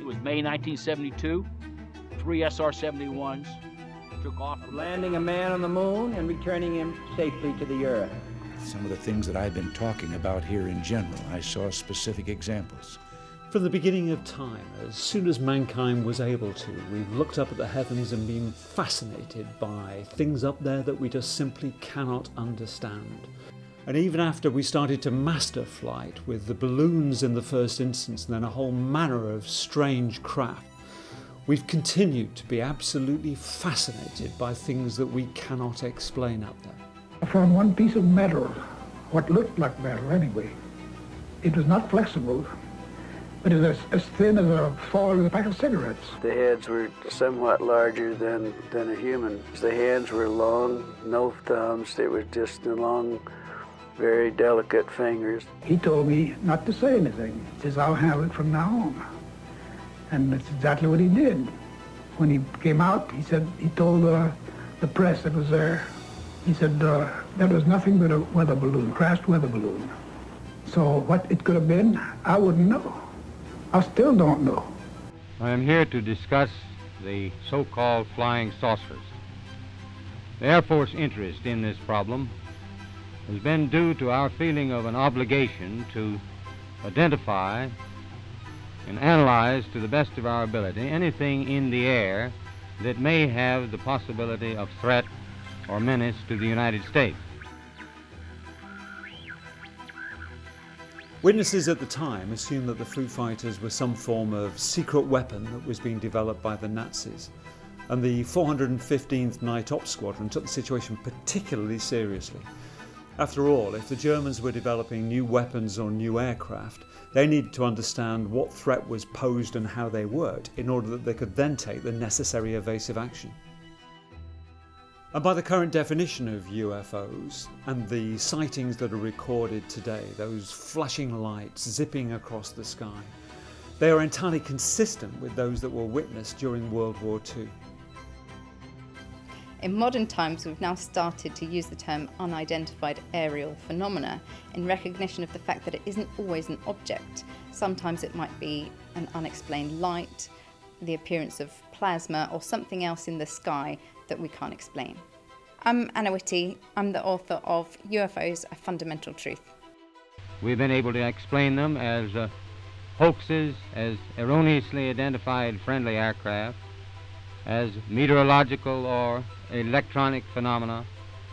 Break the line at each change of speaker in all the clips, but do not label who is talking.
It was May 1972. 3 SR-71s took off.
Landing a man on the moon and returning him safely to the Earth.
Some of the things that I've been talking about here in general, I saw specific examples.
From the beginning of time, as soon as mankind was able to, we've looked up at the heavens and been fascinated by things up there that we just simply cannot understand. And even after we started to master flight with the balloons in the first instance and then a whole manner of strange craft, we've continued to be absolutely fascinated by things that we cannot explain up there.
I found one piece of metal, what looked like metal anyway. It was not flexible, but it was as thin as a foil in a pack of cigarettes.
The heads were somewhat larger than a human. The hands were long, no thumbs. They were just the long, very delicate fingers.
He told me not to say anything. He says, I'll handle it from now on. And that's exactly what he did. When he came out, he said, he told the press that was there, he said, that was nothing but a weather balloon, crashed weather balloon. So what it could have been, I wouldn't know. I still don't know.
I am here to discuss the so-called flying saucers. The Air Force interest in this problem has been due to our feeling of an obligation to identify and analyze to the best of our ability anything in the air that may have the possibility of threat or menace to the United States.
Witnesses at the time assumed that the Foo Fighters were some form of secret weapon that was being developed by the Nazis, and the 415th Night Op Squadron took the situation particularly seriously. After all, if the Germans were developing new weapons or new aircraft, they needed to understand what threat was posed and how they worked in order that they could then take the necessary evasive action. And by the current definition of UFOs and the sightings that are recorded today, those flashing lights zipping across the sky, they are entirely consistent with those that were witnessed during World War II.
In modern times, we've now started to use the term unidentified aerial phenomena in recognition of the fact that it isn't always an object. Sometimes it might be an unexplained light, the appearance of plasma, or something else in the sky that we can't explain. I'm Anna Whitty. I'm the author of UFOs, A Fundamental Truth.
We've been able to explain them as hoaxes, as erroneously identified friendly aircraft, as meteorological or electronic phenomena,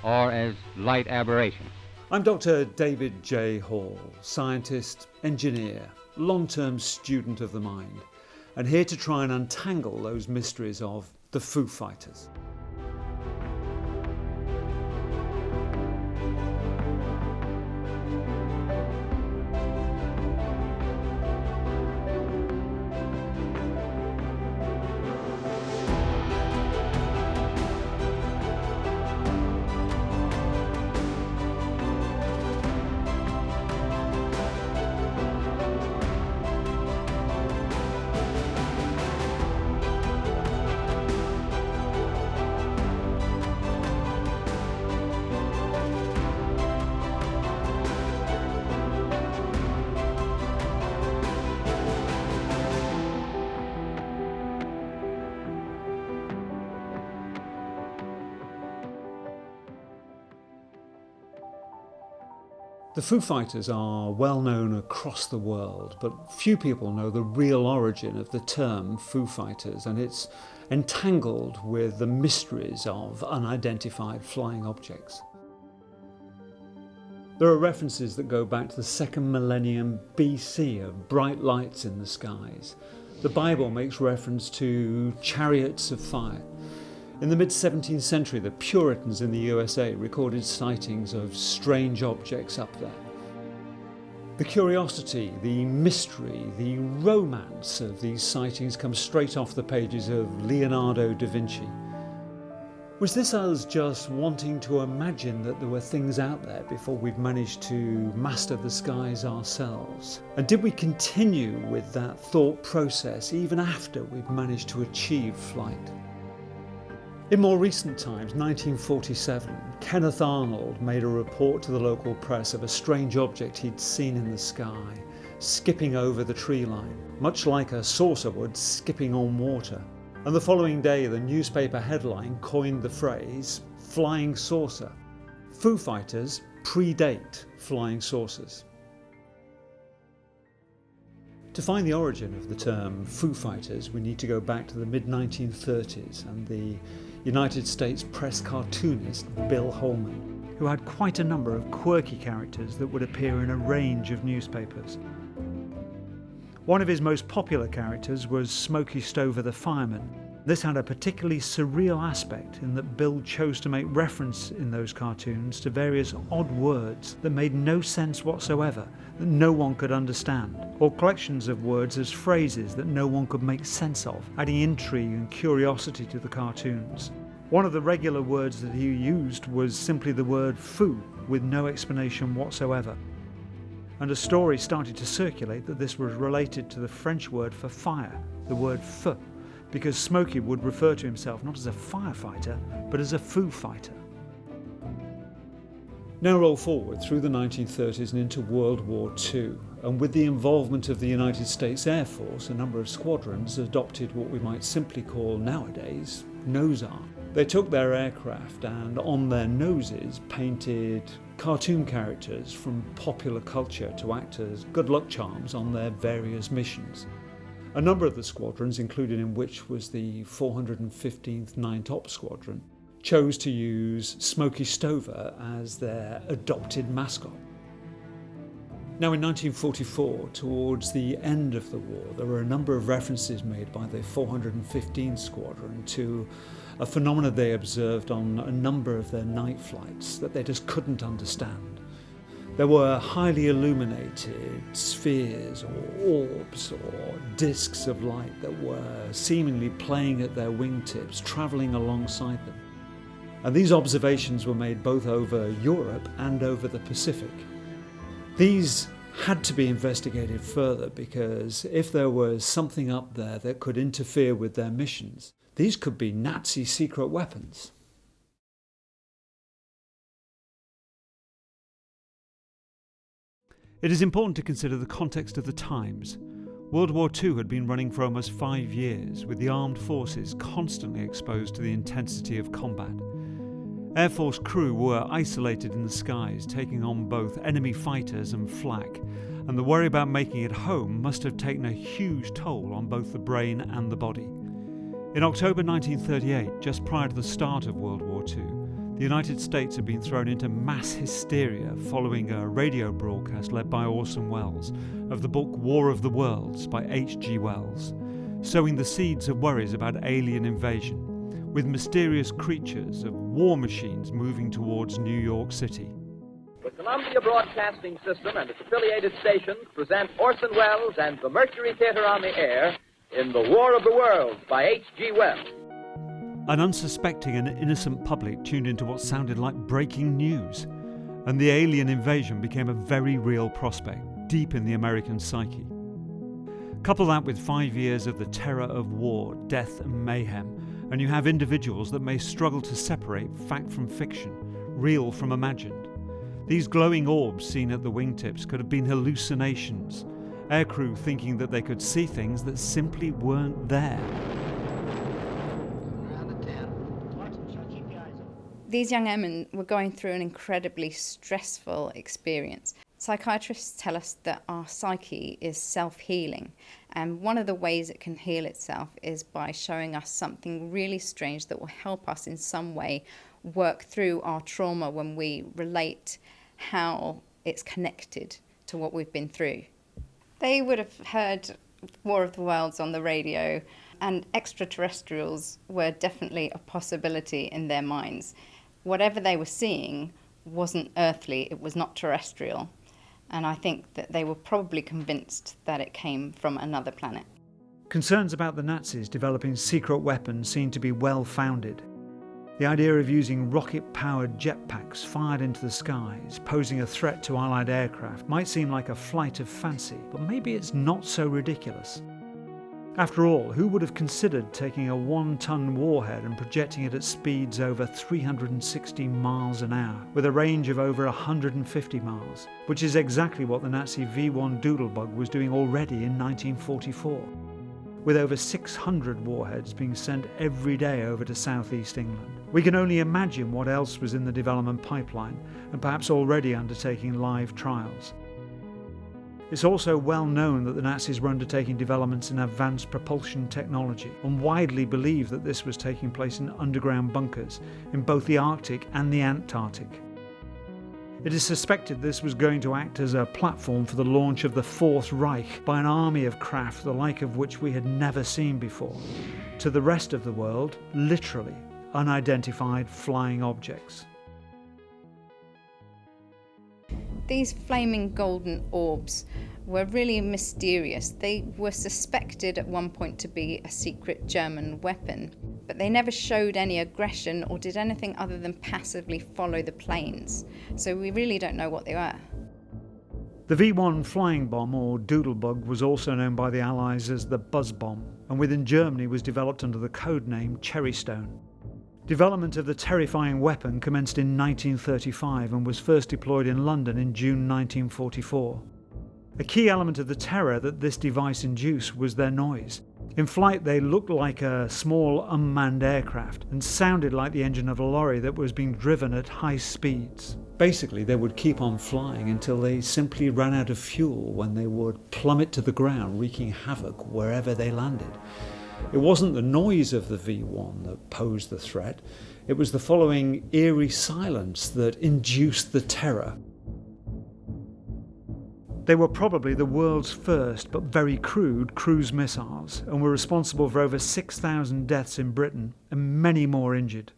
or as light aberrations.
I'm Dr. David J. Hall, scientist, engineer, long-term student of the mind, and here to try and untangle those mysteries of the Foo Fighters. The Foo Fighters are well known across the world, but few people know the real origin of the term Foo Fighters, and it's entangled with the mysteries of unidentified flying objects. There are references that go back to the 2nd millennium BC of bright lights in the skies. The Bible makes reference to chariots of fire. In the mid-17th century, the Puritans in the USA recorded sightings of strange objects up there. The curiosity, the mystery, the romance of these sightings comes straight off the pages of Leonardo da Vinci. Was this us just wanting to imagine that there were things out there before we'd managed to master the skies ourselves? And did we continue with that thought process even after we'd managed to achieve flight? In more recent times, 1947, Kenneth Arnold made a report to the local press of a strange object he'd seen in the sky, skipping over the tree line, much like a saucer would skipping on water. And the following day, the newspaper headline coined the phrase flying saucer. Foo Fighters predate flying saucers. To find the origin of the term Foo Fighters, we need to go back to the mid-1930s and the United States press cartoonist Bill Holman, who had quite a number of quirky characters that would appear in a range of newspapers. One of his most popular characters was Smokey Stover the fireman. This had a particularly surreal aspect in that Bill chose to make reference in those cartoons to various odd words that made no sense whatsoever, that no one could understand, or collections of words as phrases that no one could make sense of, adding intrigue and curiosity to the cartoons. One of the regular words that he used was simply the word foo, with no explanation whatsoever. And a story started to circulate that this was related to the French word for fire, the word feu, because Smokey would refer to himself not as a firefighter, but as a foo fighter. Now roll forward through the 1930s and into World War II, and with the involvement of the United States Air Force, a number of squadrons adopted what we might simply call nowadays nose art. They took their aircraft and on their noses painted cartoon characters from popular culture to act as good luck charms on their various missions. A number of the squadrons, included in which was the 415th 9th Op Squadron, chose to use Smokey Stover as their adopted mascot. Now in 1944, towards the end of the war, there were a number of references made by the 415th Squadron to a phenomenon they observed on a number of their night flights that they just couldn't understand. There were highly illuminated spheres or orbs or discs of light that were seemingly playing at their wingtips, travelling alongside them. And these observations were made both over Europe and over the Pacific. These had to be investigated further because if there was something up there that could interfere with their missions, these could be Nazi secret weapons. It is important to consider the context of the times. World War II had been running for almost 5 years, with the armed forces constantly exposed to the intensity of combat. Air Force crew were isolated in the skies, taking on both enemy fighters and flak, and the worry about making it home must have taken a huge toll on both the brain and the body. In October 1938, just prior to the start of World War II, the United States had been thrown into mass hysteria following a radio broadcast led by Orson Welles of the book War of the Worlds by H.G. Wells, sowing the seeds of worries about alien invasion, with mysterious creatures of war machines moving towards New York City.
The Columbia Broadcasting System and its affiliated stations present Orson Welles and the Mercury Theatre on the Air in The War of the Worlds by H.G. Wells.
An unsuspecting and innocent public tuned into what sounded like breaking news, and the alien invasion became a very real prospect, deep in the American psyche. Couple that with 5 years of the terror of war, death and mayhem, and you have individuals that may struggle to separate fact from fiction, real from imagined. These glowing orbs seen at the wingtips could have been hallucinations, aircrew thinking that they could see things that simply weren't there.
These young airmen were going through an incredibly stressful experience. Psychiatrists tell us that our psyche is self-healing, and one of the ways it can heal itself is by showing us something really strange that will help us in some way work through our trauma when we relate how it's connected to what we've been through. They would have heard War of the Worlds on the radio, and extraterrestrials were definitely a possibility in their minds. Whatever they were seeing wasn't earthly, it was not terrestrial. And I think that they were probably convinced that it came from another planet.
Concerns about the Nazis developing secret weapons seemed to be well founded. The idea of using rocket-powered jetpacks fired into the skies, posing a threat to Allied aircraft, might seem like a flight of fancy, but maybe it's not so ridiculous. After all, who would have considered taking a 1-ton warhead and projecting it at speeds over 360 miles an hour, with a range of over 150 miles, which is exactly what the Nazi V-1 Doodlebug was doing already in 1944, with over 600 warheads being sent every day over to southeast England. We can only imagine what else was in the development pipeline, and perhaps already undertaking live trials. It's also well known that the Nazis were undertaking developments in advanced propulsion technology, and widely believed that this was taking place in underground bunkers in both the Arctic and the Antarctic. It is suspected this was going to act as a platform for the launch of the Fourth Reich by an army of craft the like of which we had never seen before. To the rest of the world, literally unidentified flying objects.
These flaming golden orbs were really mysterious. They were suspected at one point to be a secret German weapon, but they never showed any aggression or did anything other than passively follow the planes. So we really don't know what they were.
The V-1 flying bomb, or Doodlebug, was also known by the Allies as the Buzz Bomb, and within Germany was developed under the code name Cherrystone. Development of the terrifying weapon commenced in 1935 and was first deployed in London in June 1944. A key element of the terror that this device induced was their noise. In flight they looked like a small unmanned aircraft and sounded like the engine of a lorry that was being driven at high speeds. Basically, they would keep on flying until they simply ran out of fuel, when they would plummet to the ground, wreaking havoc wherever they landed. It wasn't the noise of the V-1 that posed the threat, it was the following eerie silence that induced the terror. They were probably the world's first, but very crude, cruise missiles, and were responsible for over 6,000 deaths in Britain and many more injured.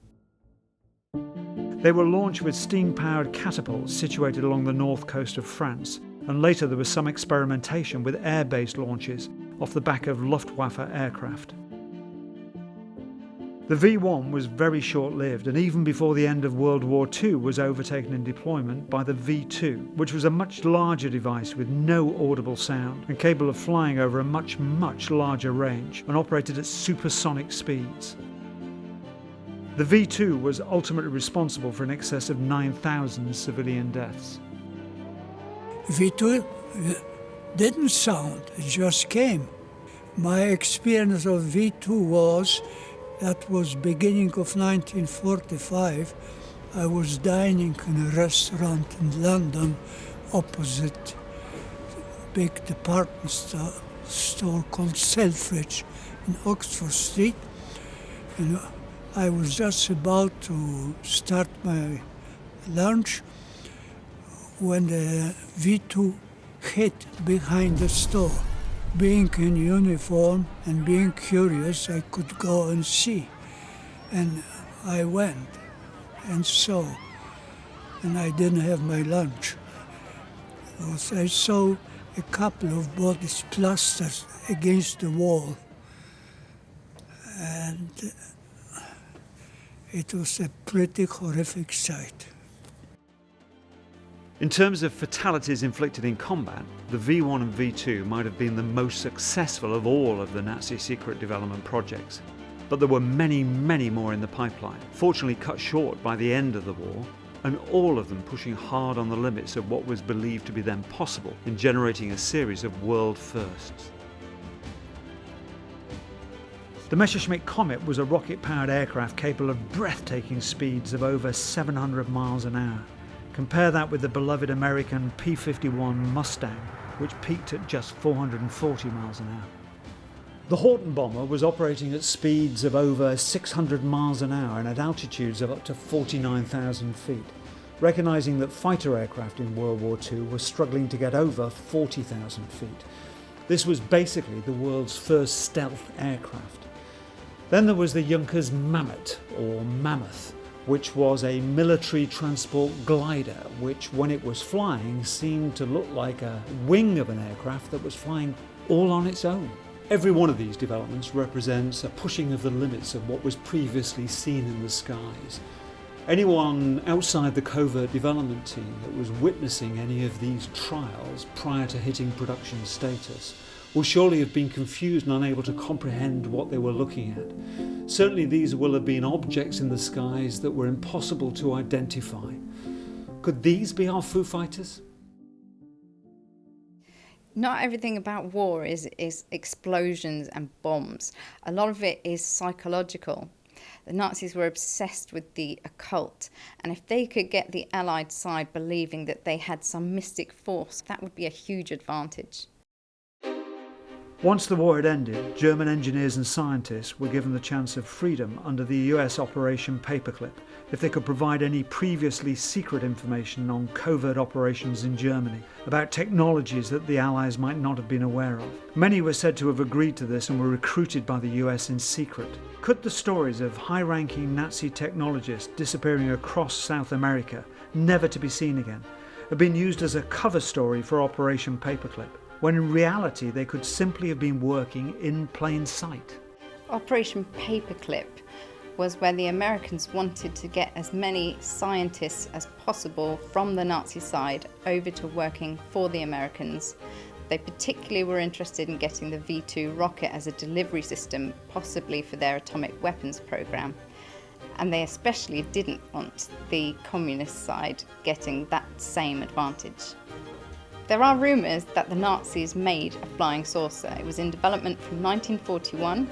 They were launched with steam-powered catapults situated along the north coast of France, and later there was some experimentation with air-based launches off the back of Luftwaffe aircraft. The V-1 was very short-lived, and even before the end of World War II was overtaken in deployment by the V-2, which was a much larger device with no audible sound and capable of flying over a much larger range and operated at supersonic speeds. The V-2 was ultimately responsible for in excess of 9,000 civilian deaths.
V2 didn't sound, it just came. My experience of V2 was, that was beginning of 1945. I was dining in a restaurant in London opposite a big department store called Selfridge in Oxford Street. And I was just about to start my lunch when the V2 hit behind the store. Being in uniform and being curious, I could go and see. And I went and saw, and I didn't have my lunch. Because I saw a couple of bodies plastered against the wall. And it was a pretty horrific sight.
In terms of fatalities inflicted in combat, the V-1 and V-2 might have been the most successful of all of the Nazi secret development projects. But there were many more in the pipeline, fortunately cut short by the end of the war, and all of them pushing hard on the limits of what was believed to be then possible in generating a series of world firsts. The Messerschmitt Comet was a rocket-powered aircraft capable of breathtaking speeds of over 700 miles an hour. Compare that with the beloved American P-51 Mustang, which peaked at just 440 miles an hour. The Horton bomber was operating at speeds of over 600 miles an hour and at altitudes of up to 49,000 feet, recognising that fighter aircraft in World War II were struggling to get over 40,000 feet. This was basically the world's first stealth aircraft. Then there was the Junkers Mammoth, or Mammoth, which was a military transport glider, which when it was flying seemed to look like a wing of an aircraft that was flying all on its own. Every one of these developments represents a pushing of the limits of what was previously seen in the skies. Anyone outside the covert development team that was witnessing any of these trials prior to hitting production status will surely have been confused and unable to comprehend what they were looking at. Certainly these will have been objects in the skies that were impossible to identify. Could these be our Foo Fighters?
Not everything about war is explosions and bombs. A lot of it is psychological. The Nazis were obsessed with the occult, and if they could get the Allied side believing that they had some mystic force, that would be a huge advantage.
Once the war had ended, German engineers and scientists were given the chance of freedom under the US Operation Paperclip if they could provide any previously secret information on covert operations in Germany about technologies that the Allies might not have been aware of. Many were said to have agreed to this and were recruited by the US in secret. Could the stories of high-ranking Nazi technologists disappearing across South America, never to be seen again, have been used as a cover story for Operation Paperclip, when in reality they could simply have been working in plain sight?
Operation Paperclip was where the Americans wanted to get as many scientists as possible from the Nazi side over to working for the Americans. They particularly were interested in getting the V-2 rocket as a delivery system, possibly for their atomic weapons program. And they especially didn't want the communist side getting that same advantage. There are rumours that the Nazis made a flying saucer. It was in development from 1941,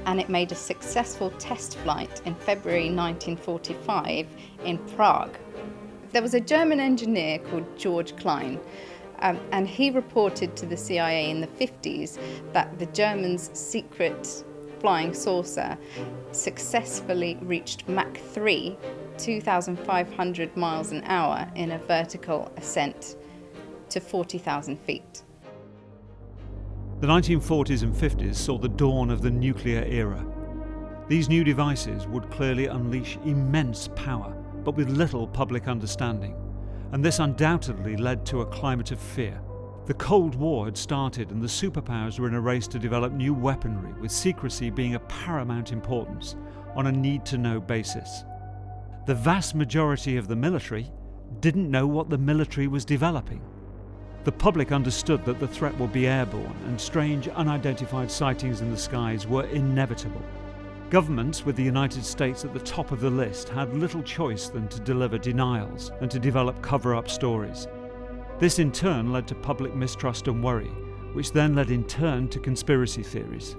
and it made a successful test flight in February 1945 in Prague. There was a German engineer called George Klein, and he reported to the CIA in the 50s that the Germans' secret flying saucer successfully reached Mach 3, 2,500 miles an hour in a vertical ascent to 40,000 feet.
The 1940s and 50s saw the dawn of the nuclear era. These new devices would clearly unleash immense power, but with little public understanding, and this undoubtedly led to a climate of fear. The Cold War had started and the superpowers were in a race to develop new weaponry, with secrecy being of paramount importance on a need-to-know basis. The vast majority of the military didn't know what the military was developing. The public understood that the threat would be airborne, and strange unidentified sightings in the skies were inevitable. Governments, with the United States at the top of the list, had little choice than to deliver denials and to develop cover-up stories. This in turn led to public mistrust and worry, which then led in turn to conspiracy theories.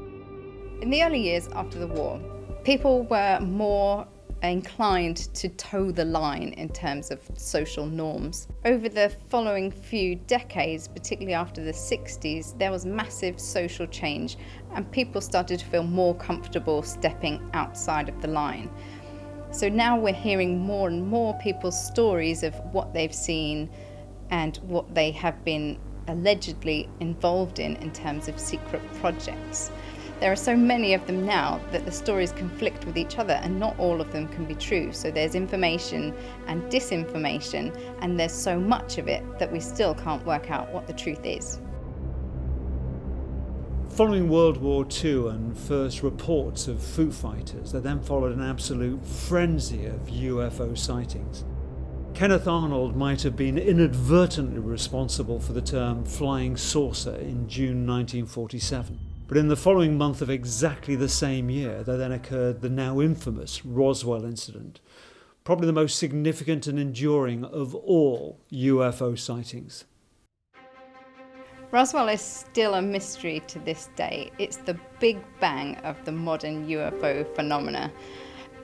In the early years after the war, people were more inclined to toe the line in terms of social norms. Over the following few decades, particularly after the 60s, there was massive social change and people started to feel more comfortable stepping outside of the line. So now we're hearing more and more people's stories of what they've seen and what they have been allegedly involved in terms of secret projects. There are so many of them now that the stories conflict with each other, and not all of them can be true. So there's information and disinformation, and there's so much of it that we still can't work out what the truth is.
Following World War II and first reports of Foo Fighters, there then followed an absolute frenzy of UFO sightings. Kenneth Arnold might have been inadvertently responsible for the term flying saucer in June 1947. But in the following month of exactly the same year, there then occurred the now infamous Roswell incident, probably the most significant and enduring of all UFO sightings.
Roswell is still a mystery to this day. It's the big bang of the modern UFO phenomena,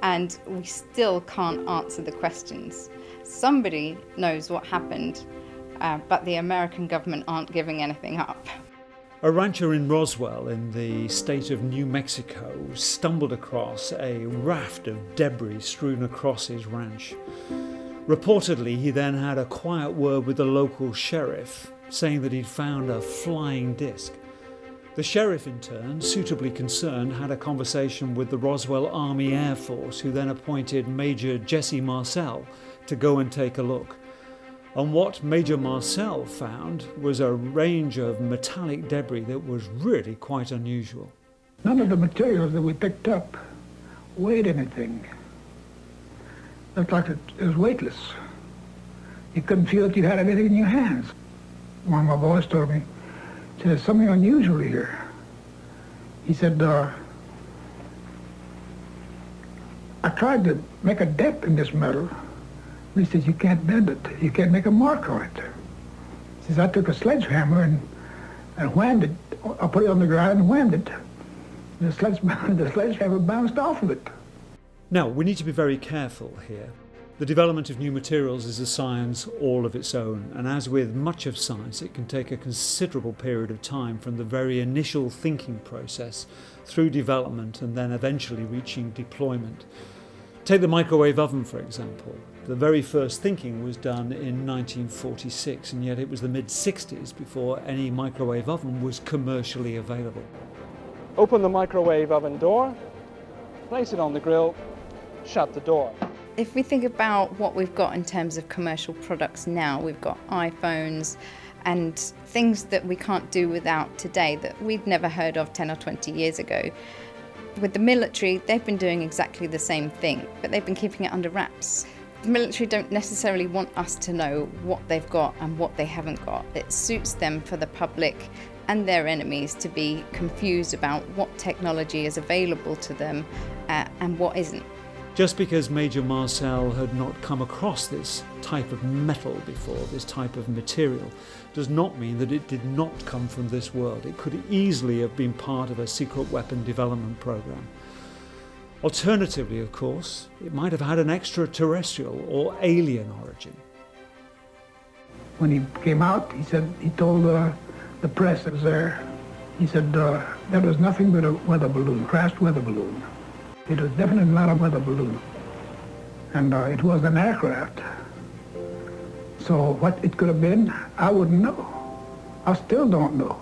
and we still can't answer the questions. Somebody knows what happened, but the American government aren't giving anything up.
A rancher in Roswell in the state of New Mexico stumbled across a raft of debris strewn across his ranch. Reportedly, he then had a quiet word with the local sheriff, saying that he'd found a flying disc. The sheriff, in turn, suitably concerned, had a conversation with the Roswell Army Air Force, who then appointed Major Jesse Marcel to go and take a look. And what Major Marcel found was a range of metallic debris that was really quite unusual.
None of the materials that we picked up weighed anything. It looked like it was weightless. You couldn't feel that you had anything in your hands. One of my boys told me, He said, there's something unusual here. He said, I tried to make a dent in this metal. He says, you can't bend it. You can't make a mark on it. He says, I took a sledgehammer and whammed it. I put it on the ground and whammed it. The sledgehammer bounced off of it.
Now, we need to be very careful here. The development of new materials is a science all of its own, and as with much of science, it can take a considerable period of time from the very initial thinking process through development and then eventually reaching deployment. Take the microwave oven, for example. The very first thinking was done in 1946, and yet it was the mid-60s before any microwave oven was commercially available.
Open the microwave oven door, place it on the grill, shut the door.
If we think about what we've got in terms of commercial products now, we've got iPhones and things that we can't do without today that we'd never heard of 10 or 20 years ago. With the military, they've been doing exactly the same thing, but they've been keeping it under wraps. The military don't necessarily want us to know what they've got and what they haven't got. It suits them for the public and their enemies to be confused about what technology is available to them and what isn't.
Just because Major Marcel had not come across this type of metal before, this type of material, does not mean that it did not come from this world. It could easily have been part of a secret weapon development program. Alternatively, of course, it might have had an extraterrestrial or alien origin.
When he came out, he told the press that was there, he said that was nothing but a weather balloon, crashed weather balloon. It was definitely not a weather balloon. And it was an aircraft. So what it could have been, I wouldn't know. I still don't know.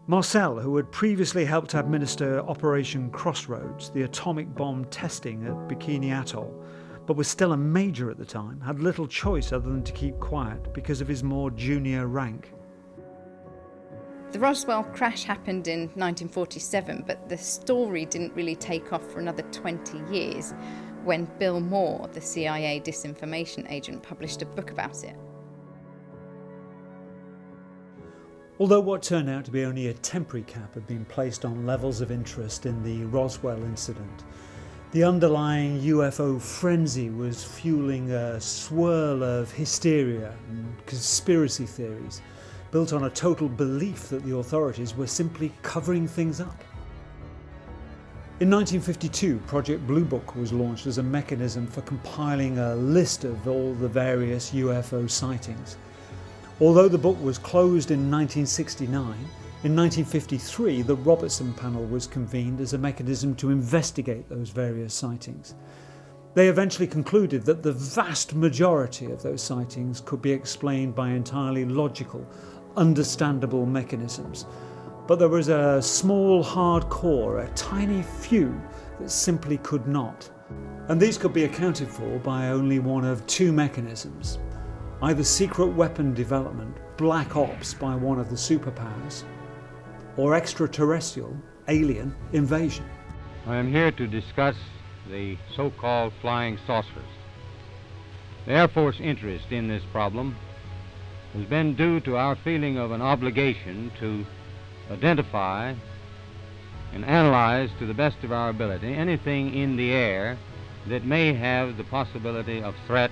Marcel, who had previously helped administer Operation Crossroads, the atomic bomb testing at Bikini Atoll, but was still a major at the time, had little choice other than to keep quiet because of his more junior rank.
The Roswell crash happened in 1947, but the story didn't really take off for another 20 years when Bill Moore, the CIA disinformation agent, published a book about it.
Although what turned out to be only a temporary cap had been placed on levels of interest in the Roswell incident, the underlying UFO frenzy was fueling a swirl of hysteria and conspiracy theories built on a total belief that the authorities were simply covering things up. In 1952, Project Blue Book was launched as a mechanism for compiling a list of all the various UFO sightings. Although the book was closed in 1969, in 1953, the Robertson Panel was convened as a mechanism to investigate those various sightings. They eventually concluded that the vast majority of those sightings could be explained by entirely logical, understandable mechanisms. But there was a small hard core, a tiny few, that simply could not. And these could be accounted for by only one of two mechanisms: either secret weapon development, black ops by one of the superpowers, or extraterrestrial, alien invasion.
I am here to discuss the so-called flying saucers. The Air Force interest in this problem has been due to our feeling of an obligation to identify and analyze to the best of our ability anything in the air that may have the possibility of threat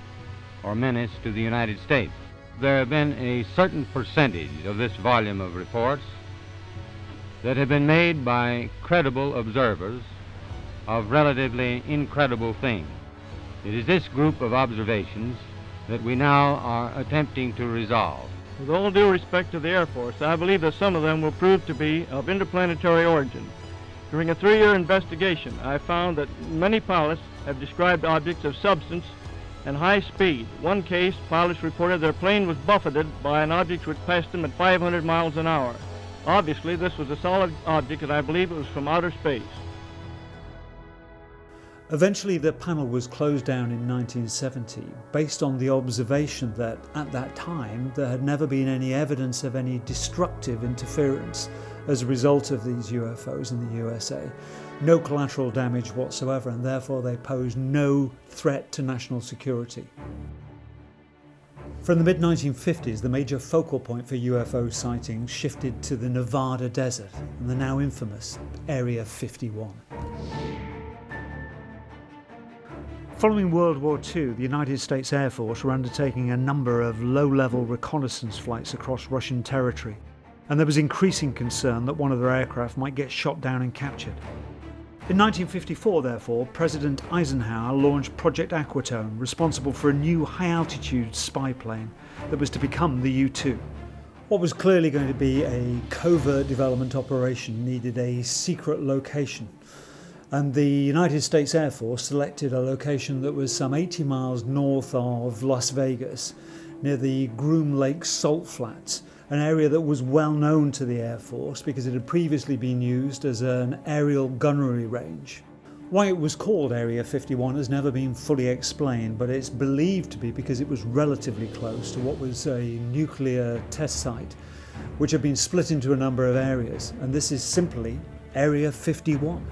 or menace to the United States. There have been a certain percentage of this volume of reports that have been made by credible observers of relatively incredible things. It is this group of observations that we now are attempting to resolve.
With all due respect to the Air Force, I believe that some of them will prove to be of interplanetary origin. During a 3-year investigation, I found that many pilots have described objects of substance and high speed. One case, pilots reported their plane was buffeted by an object which passed them at 500 miles an hour. Obviously, this was a solid object, and I believe it was from outer space.
Eventually, the panel was closed down in 1970, based on the observation that, at that time, there had never been any evidence of any destructive interference as a result of these UFOs in the USA. no collateral damage whatsoever, and therefore they pose no threat to national security. From the mid-1950s, the major focal point for UFO sightings shifted to the Nevada desert and the now infamous Area 51. Following World War II, the United States Air Force were undertaking a number of low-level reconnaissance flights across Russian territory, and there was increasing concern that one of their aircraft might get shot down and captured. In 1954, therefore, President Eisenhower launched Project Aquatone, responsible for a new high-altitude spy plane that was to become the U-2. What was clearly going to be a covert development operation needed a secret location, and the United States Air Force selected a location that was some 80 miles north of Las Vegas, near the Groom Lake Salt Flats, an area that was well known to the Air Force because it had previously been used as an aerial gunnery range. Why it was called Area 51 has never been fully explained, but it's believed to be because it was relatively close to what was a nuclear test site, which had been split into a number of areas, and this is simply Area 51.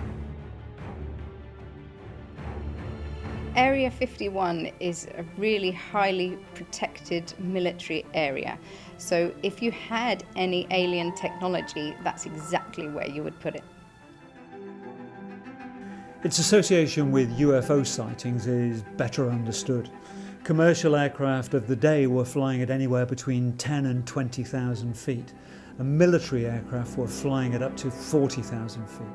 Area 51 is a really highly protected military area. So if you had any alien technology, that's exactly where you would put it.
Its association with UFO sightings is better understood. Commercial aircraft of the day were flying at anywhere between 10 and 20,000 feet, and military aircraft were flying at up to 40,000 feet.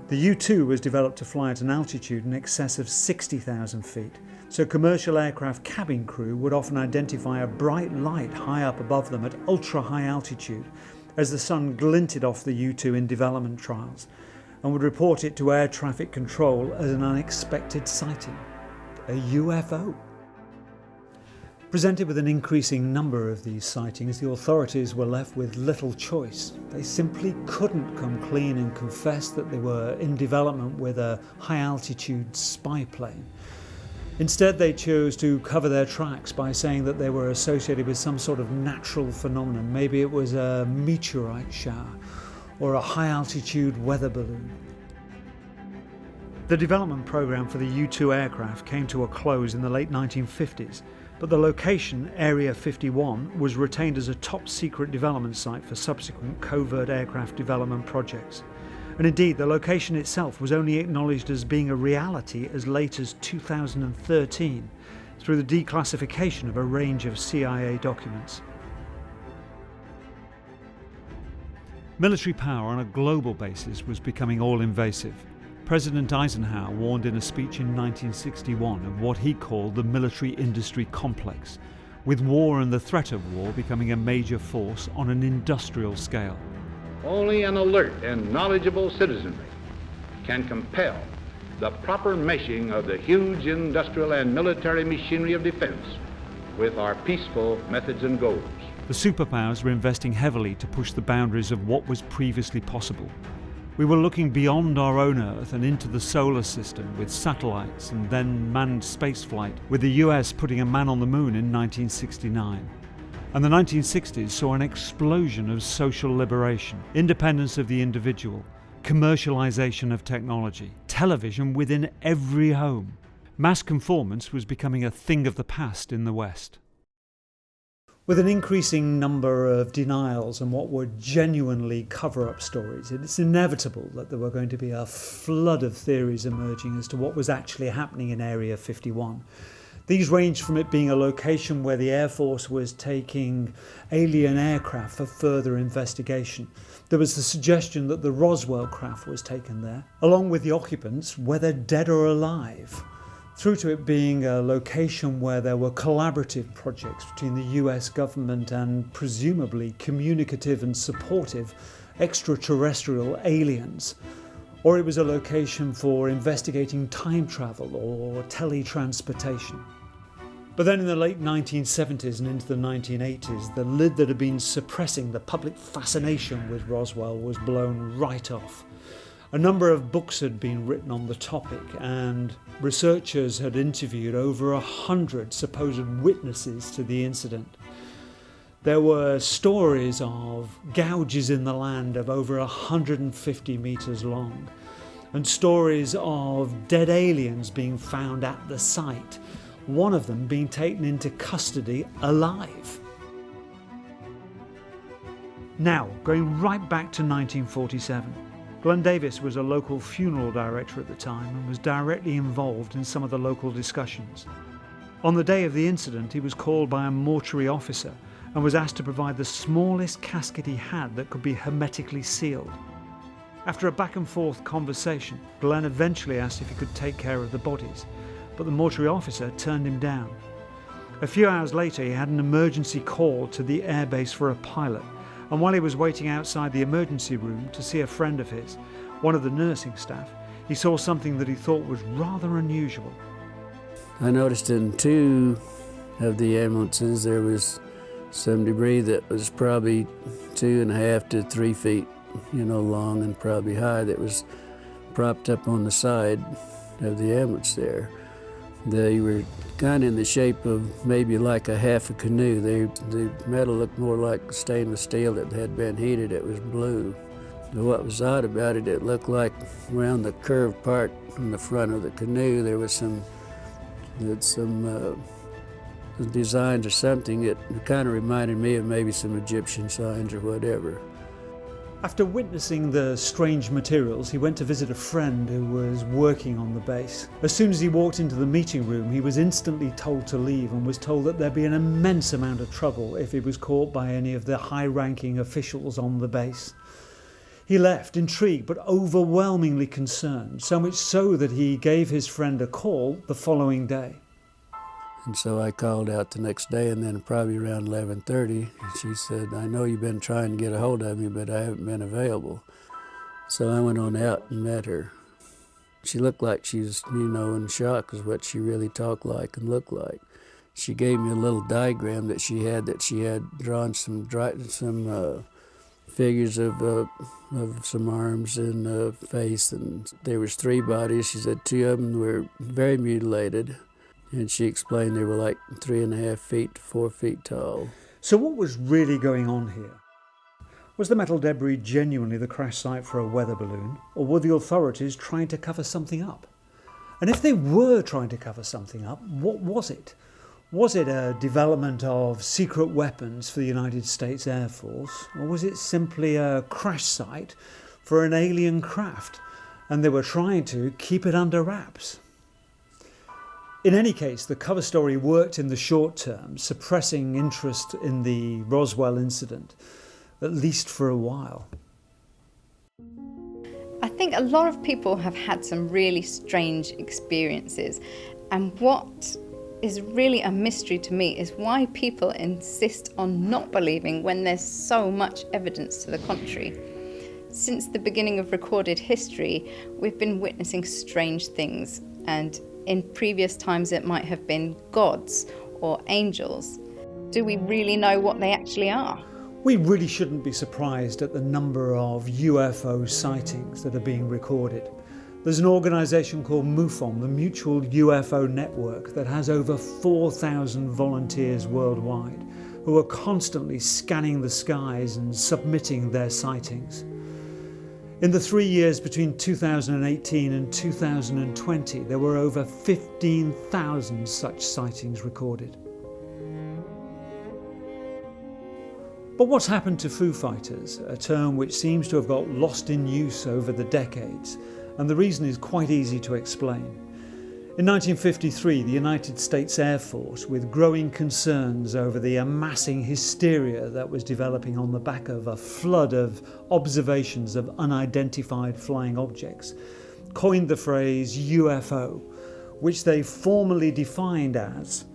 The U-2 was developed to fly at an altitude in excess of 60,000 feet, so commercial aircraft cabin crew would often identify a bright light high up above them at ultra-high altitude as the sun glinted off the U-2 in development trials, and would report it to air traffic control as an unexpected sighting, a UFO. Presented with an increasing number of these sightings, the authorities were left with little choice. They simply couldn't come clean and confess that they were in development with a high-altitude spy plane. Instead, they chose to cover their tracks by saying that they were associated with some sort of natural phenomenon. Maybe it was a meteorite shower or a high-altitude weather balloon. The development program for the U-2 aircraft came to a close in the late 1950s, but the location, Area 51, was retained as a top-secret development site for subsequent covert aircraft development projects. And indeed, the location itself was only acknowledged as being a reality as late as 2013, through the declassification of a range of CIA documents. Military power on a global basis was becoming all-invasive. President Eisenhower warned in a speech in 1961 of what he called the military industry complex, with war and the threat of war becoming a major force on an industrial scale.
Only an alert and knowledgeable citizenry can compel the proper meshing of the huge industrial and military machinery of defense with our peaceful methods and goals.
The superpowers were investing heavily to push the boundaries of what was previously possible. We were looking beyond our own Earth and into the solar system with satellites and then manned spaceflight, with the US putting a man on the moon in 1969. And the 1960s saw an explosion of social liberation, independence of the individual, commercialization of technology, television within every home. Mass conformance was becoming a thing of the past in the West. With an increasing number of denials and what were genuinely cover-up stories, it's inevitable that there were going to be a flood of theories emerging as to what was actually happening in Area 51. These ranged from it being a location where the Air Force was taking alien aircraft for further investigation. There was the suggestion that the Roswell craft was taken there, along with the occupants, whether dead or alive, through to it being a location where there were collaborative projects between the US government and presumably communicative and supportive extraterrestrial aliens. Or it was a location for investigating time travel or teletransportation. But then in the late 1970s and into the 1980s, the lid that had been suppressing the public fascination with Roswell was blown right off. A number of books had been written on the topic, and researchers had interviewed over 100 supposed witnesses to the incident. There were stories of gouges in the land of over 150 metres long, and stories of dead aliens being found at the site, one of them being taken into custody alive. Now, going right back to 1947, Glenn Davis was a local funeral director at the time and was directly involved in some of the local discussions. On the day of the incident, he was called by a mortuary officer and was asked to provide the smallest casket he had that could be hermetically sealed. After a back and forth conversation, Glenn eventually asked if he could take care of the bodies, but the mortuary officer turned him down. A few hours later, he had an emergency call to the airbase for a pilot, and while he was waiting outside the emergency room to see a friend of his, one of the nursing staff, he saw something that he thought was rather unusual.
I noticed in 2 of the ambulances there was some debris that was probably 2.5 to 3 feet, long and probably high, that was propped up on the side of the ambulance there. They were kind of in the shape of maybe like a half a canoe. The metal looked more like stainless steel that had been heated. It was blue. But what was odd about it, it looked like around the curved part in the front of the canoe there was some designs or something. It kind of reminded me of maybe some Egyptian signs or whatever.
After witnessing the strange materials, he went to visit a friend who was working on the base. As soon as he walked into the meeting room, he was instantly told to leave and was told that there'd be an immense amount of trouble if he was caught by any of the high-ranking officials on the base. He left, intrigued but overwhelmingly concerned, so much so that he gave his friend a call the following day.
And so I called out the next day, and then probably around 11:30, she said, "I know you've been trying to get a hold of me, but I haven't been available." So I went on out and met her. She looked like she was, in shock is what she really talked like and looked like. She gave me a little diagram that she had drawn some figures of some arms and a face, and there was 3 bodies. She said 2 of them were very mutilated. And she explained they were like 3.5 feet to 4 feet tall.
So what was really going on here? Was the metal debris genuinely the crash site for a weather balloon, or were the authorities trying to cover something up? And if they were trying to cover something up, what was it? Was it a development of secret weapons for the United States Air Force, or was it simply a crash site for an alien craft, and they were trying to keep it under wraps? In any case, the cover story worked in the short term, suppressing interest in the Roswell incident, at least for a while.
I think a lot of people have had some really strange experiences, and what is really a mystery to me is why people insist on not believing when there's so much evidence to the contrary. Since the beginning of recorded history, we've been witnessing strange things, and in previous times it might have been gods or angels. Do we really know what they actually are?
We really shouldn't be surprised at the number of UFO sightings that are being recorded. There's an organisation called MUFON, the Mutual UFO Network, that has over 4,000 volunteers worldwide who are constantly scanning the skies and submitting their sightings. In the 3 years between 2018 and 2020, there were over 15,000 such sightings recorded. But what's happened to Foo Fighters, a term which seems to have got lost in use over the decades, and the reason is quite easy to explain. In 1953, the United States Air Force, with growing concerns over the amassing hysteria that was developing on the back of a flood of observations of unidentified flying objects, coined the phrase UFO, which they formally defined as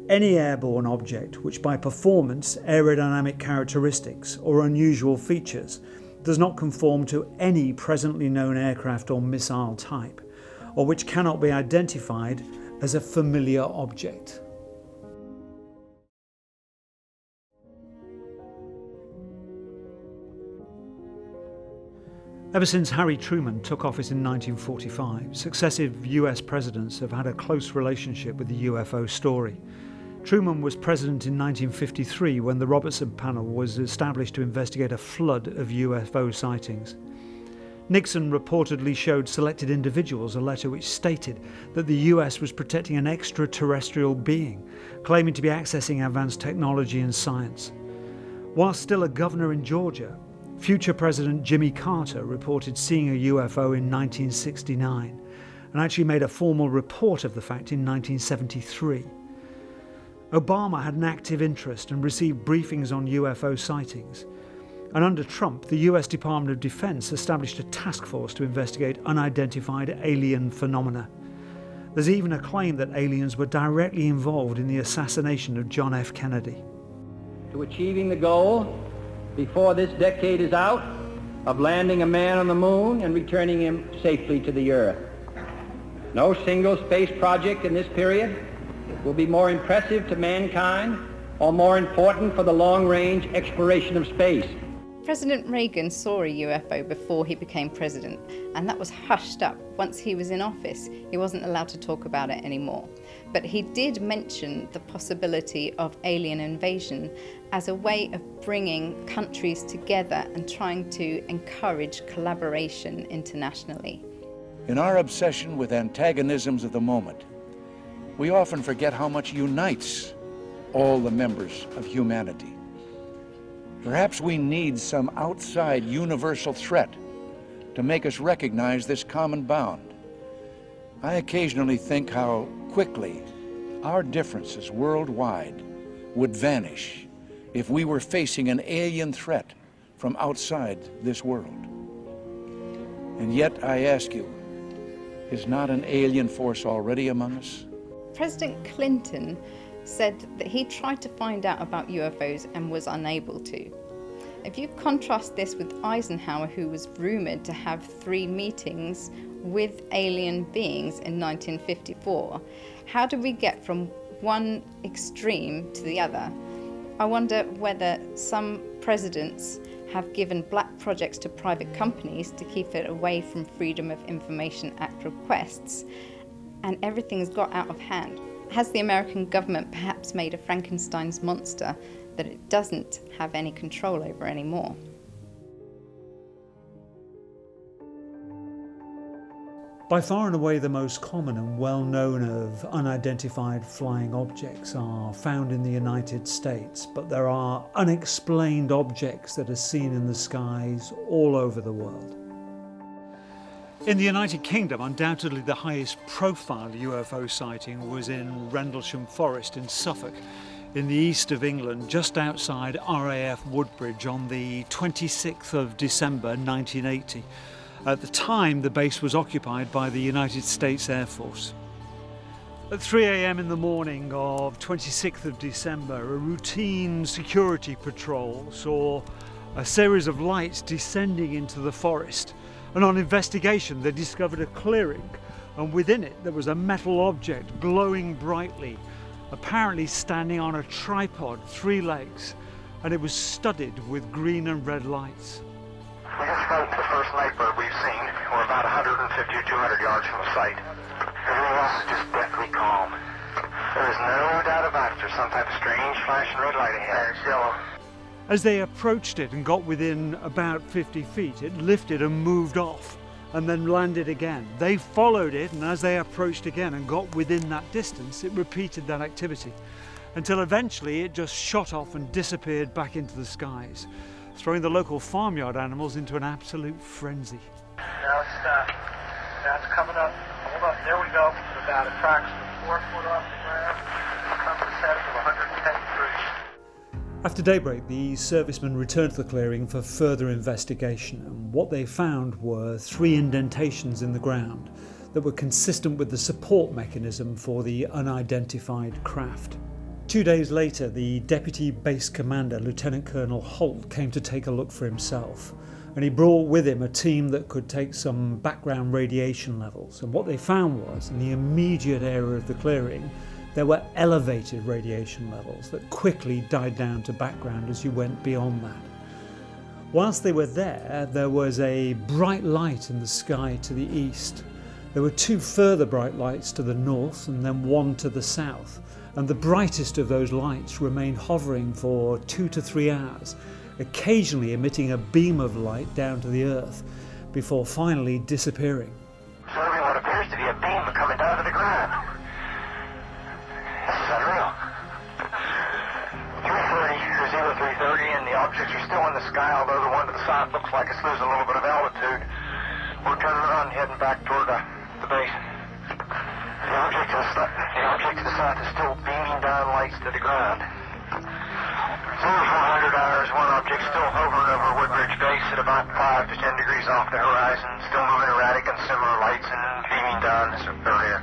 any airborne object which by performance, aerodynamic characteristics or unusual features does not conform to any presently known aircraft or missile type, or which cannot be identified as a familiar object. Ever since Harry Truman took office in 1945, successive US presidents have had a close relationship with the UFO story. Truman was president in 1953 when the Robertson Panel was established to investigate a flood of UFO sightings. Nixon reportedly showed selected individuals a letter which stated that the US was protecting an extraterrestrial being, claiming to be accessing advanced technology and science. While still a governor in Georgia, future President Jimmy Carter reported seeing a UFO in 1969 and actually made a formal report of the fact in 1973. Obama had an active interest and received briefings on UFO sightings. And under Trump, the US Department of Defense established a task force to investigate unidentified alien phenomena. There's even a claim that aliens were directly involved in the assassination of John F. Kennedy.
To achieving the goal, before this decade is out, of landing a man on the moon and returning him safely to the Earth. No single space project in this period will be more impressive to mankind or more important for the long-range exploration of space.
President Reagan saw a UFO before he became president, and that was hushed up. Once he was in office, he wasn't allowed to talk about it anymore. But he did mention the possibility of alien invasion as a way of bringing countries together and trying to encourage collaboration internationally.
In our obsession with antagonisms of the moment, we often forget how much unites all the members of humanity. Perhaps we need some outside universal threat to make us recognize this common bound. I occasionally think how quickly our differences worldwide would vanish if we were facing an alien threat from outside this world. And yet, I ask you, is not an alien force already among us?
President Clinton said that he tried to find out about UFOs and was unable to. If you contrast this with Eisenhower, who was rumoured to have 3 meetings with alien beings in 1954, how do we get from one extreme to the other? I wonder whether some presidents have given black projects to private companies to keep it away from Freedom of Information Act requests, and everything's got out of hand. Has the American government perhaps made a Frankenstein's monster that it doesn't have any control over anymore?
By far and away the most common and well-known of unidentified flying objects are found in the United States, but there are unexplained objects that are seen in the skies all over the world. In the United Kingdom, undoubtedly the highest profile UFO sighting was in Rendlesham Forest in Suffolk, in the east of England, just outside RAF Woodbridge on the 26th of December 1980. At the time, the base was occupied by the United States Air Force. At 3 a.m. in the morning of 26th of December, a routine security patrol saw a series of lights descending into the forest. And on investigation, they discovered a clearing, and within it there was a metal object glowing brightly, apparently standing on a tripod, 3 legs, and it was studded with green and red lights.
We just spoke to the first night bird we've seen. We're about 150 or 200 yards from the site. Everything else is just deathly calm. There is no doubt about it. There's some type of strange flashing red light ahead. It's yellow.
As they approached it and got within about 50 feet, it lifted and moved off and then landed again. They followed it, and as they approached again and got within that distance, it repeated that activity until eventually it just shot off and disappeared back into the skies, throwing the local farmyard animals into an absolute frenzy.
Now it's coming up. Hold up, there we go. It's about approximately 4 foot off the ground. It comes to set of 110 degrees.
After daybreak, the servicemen returned to the clearing for further investigation, and what they found were 3 indentations in the ground that were consistent with the support mechanism for the unidentified craft. 2 days later, the Deputy Base Commander, Lieutenant Colonel Holt, came to take a look for himself, and he brought with him a team that could take some background radiation levels. And what they found was, in the immediate area of the clearing, there were elevated radiation levels that quickly died down to background as you went beyond that. Whilst they were there was a bright light in the sky to the east. There were 2 further bright lights to the north and then 1 to the south, and the brightest of those lights remained hovering for 2 to 3 hours, occasionally emitting a beam of light down to the earth, before finally disappearing.
Observing what appears to be a beam coming down to the ground. This is unreal. 0330, and the objects are still in the sky, although the one to the side looks like it's losing a little bit of altitude. We're turning around and heading back toward the base. The object to the south is still beaming down lights to the ground. It's over 400 hours, one object still hovering over Woodbridge Base at about 5 to 10 degrees off the horizon, still moving erratic and similar lights and beaming down this area.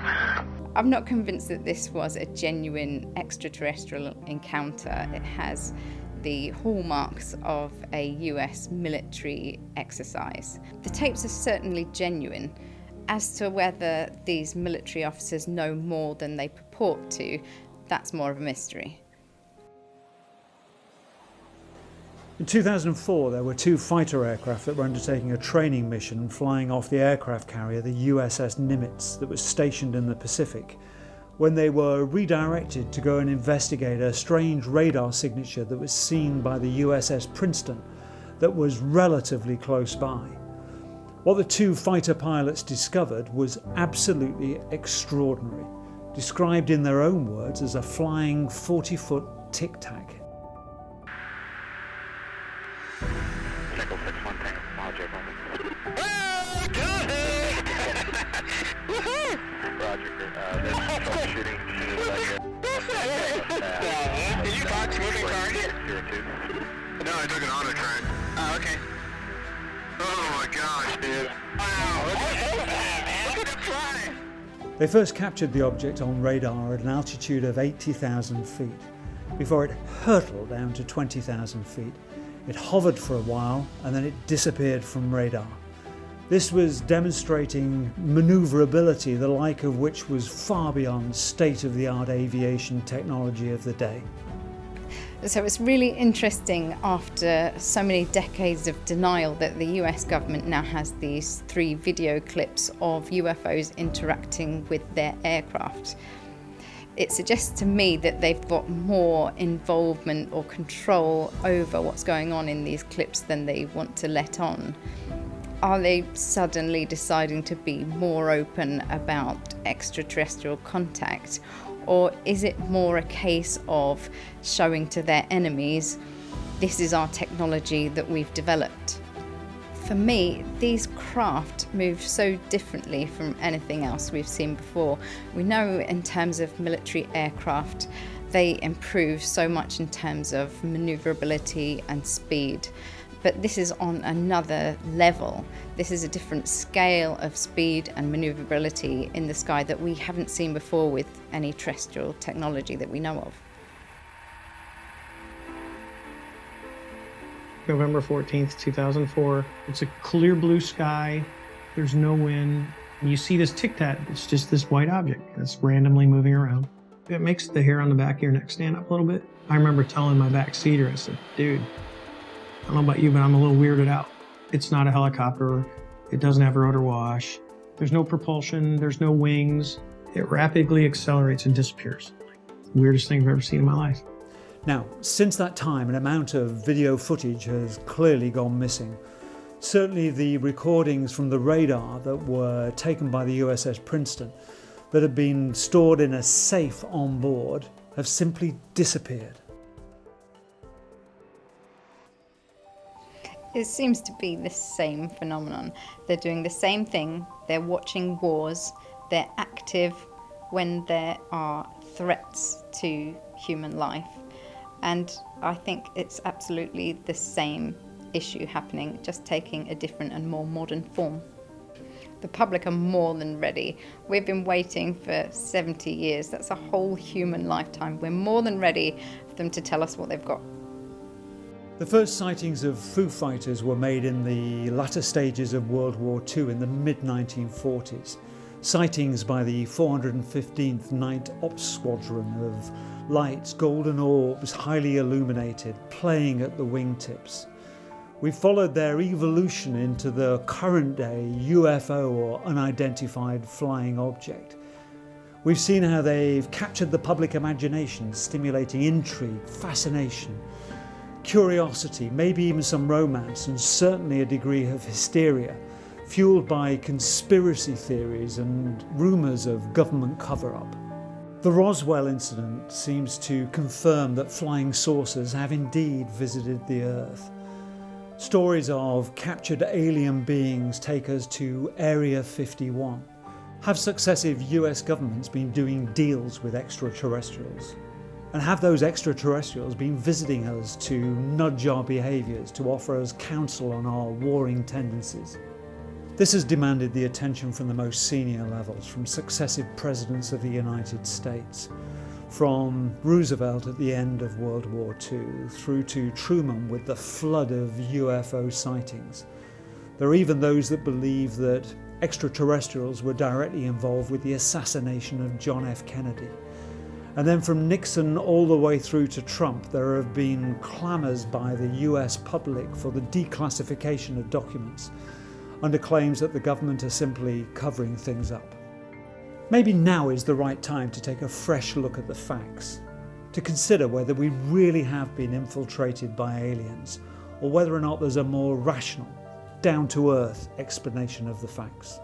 I'm not convinced that this was a genuine extraterrestrial encounter. It has the hallmarks of a US military exercise. The tapes are certainly genuine. As to whether these military officers know more than they purport to, that's more of a mystery.
In 2004, there were 2 fighter aircraft that were undertaking a training mission flying off the aircraft carrier, the USS Nimitz, that was stationed in the Pacific, when they were redirected to go and investigate a strange radar signature that was seen by the USS Princeton that was relatively close by. What the 2 fighter pilots discovered was absolutely extraordinary, described in their own words as a flying 40-foot Tic Tac.
Did you box moving target? No, I took an auto track. Oh, okay. Oh my gosh, dude. Wow, look at it fly.
They first captured the object on radar at an altitude of 80,000 feet, before it hurtled down to 20,000 feet. It hovered for a while and then it disappeared from radar. This was demonstrating maneuverability, the like of which was far beyond state-of-the-art aviation technology of the day.
So it's really interesting, after so many decades of denial, that the US government now has these 3 video clips of UFOs interacting with their aircraft. It suggests to me that they've got more involvement or control over what's going on in these clips than they want to let on. Are they suddenly deciding to be more open about extraterrestrial contact? Or is it more a case of showing to their enemies, this is our technology that we've developed? For me, these craft move so differently from anything else we've seen before. We know in terms of military aircraft, they improve so much in terms of maneuverability and speed. But this is on another level. This is a different scale of speed and maneuverability in the sky that we haven't seen before with any terrestrial technology that we know of.
November 14th, 2004. It's a clear blue sky. There's no wind. And you see this Tic Tac. It's just this white object that's randomly moving around. It makes the hair on the back of your neck stand up a little bit. I remember telling my back seater, I said, dude, I don't know about you, but I'm a little weirded out. It's not a helicopter. It doesn't have rotor wash. There's no propulsion. There's no wings. It rapidly accelerates and disappears. Weirdest thing I've ever seen in my life.
Now, since that time, an amount of video footage has clearly gone missing. Certainly the recordings from the radar that were taken by the USS Princeton that had been stored in a safe on board have simply disappeared.
It seems to be the same phenomenon. They're doing the same thing. They're watching wars. They're active when there are threats to human life. And I think it's absolutely the same issue happening, just taking a different and more modern form. The public are more than ready. We've been waiting for 70 years. That's a whole human lifetime. We're more than ready for them to tell us what they've got.
The first sightings of Foo Fighters were made in the latter stages of World War II in the mid-1940s. Sightings by the 415th Night Ops Squadron of lights, golden orbs, highly illuminated, playing at the wingtips. We followed their evolution into the current day UFO or unidentified flying object. We've seen how they've captured the public imagination, stimulating intrigue, fascination, curiosity, maybe even some romance, and certainly a degree of hysteria fueled by conspiracy theories and rumours of government cover-up. The Roswell incident seems to confirm that flying saucers have indeed visited the Earth. Stories of captured alien beings take us to Area 51. Have successive US governments been doing deals with extraterrestrials? And have those extraterrestrials been visiting us to nudge our behaviours, to offer us counsel on our warring tendencies? This has demanded the attention from the most senior levels, from successive presidents of the United States, from Roosevelt at the end of World War II, through to Truman with the flood of UFO sightings. There are even those that believe that extraterrestrials were directly involved with the assassination of John F. Kennedy. And then from Nixon all the way through to Trump, there have been clamours by the US public for the declassification of documents, under claims that the government are simply covering things up. Maybe now is the right time to take a fresh look at the facts, to consider whether we really have been infiltrated by aliens, or whether or not there's a more rational, down-to-earth explanation of the facts.